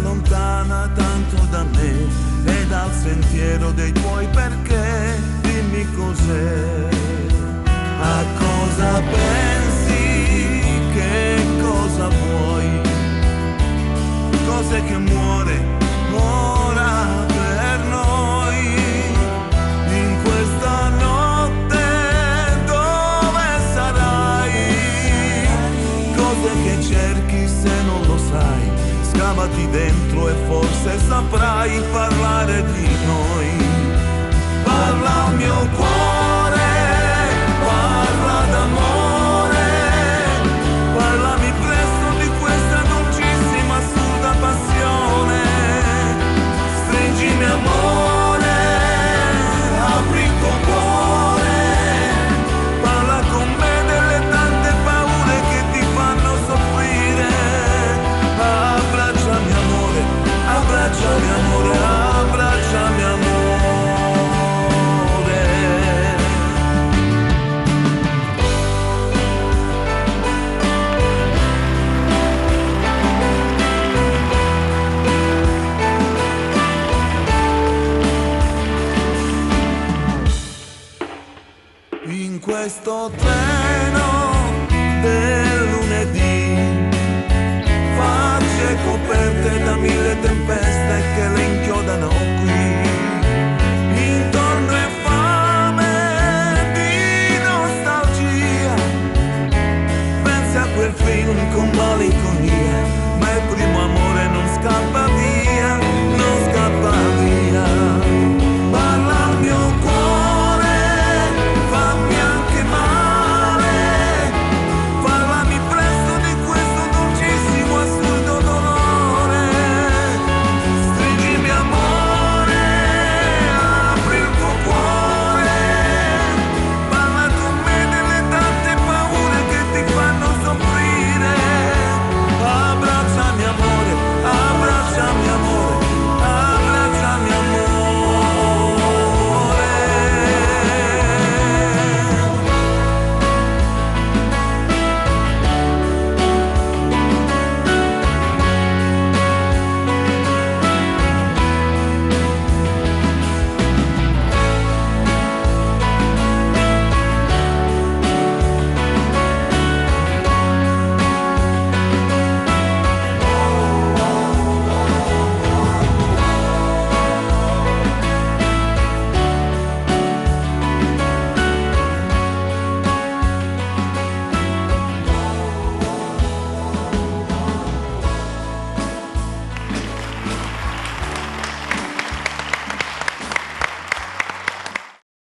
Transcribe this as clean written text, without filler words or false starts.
allontana tanto da me e dal sentiero dei tuoi perché. Dimmi cos'è, a cosa pensi, che cosa vuoi, cos'è che muore ora per noi in questa notte, dove sarai, cos'è che cerchi se non lo sai, scavati dentro e forse saprai parlare di noi. Parla al mio cuore, parla d'amore, parlami presto di questa dolcissima assurda passione. Stringimi amore, apri il tuo cuore, parla con me delle tante paure che ti fanno soffrire. Abbracciami amore, abbracciami amore, abbracciami amore. In questo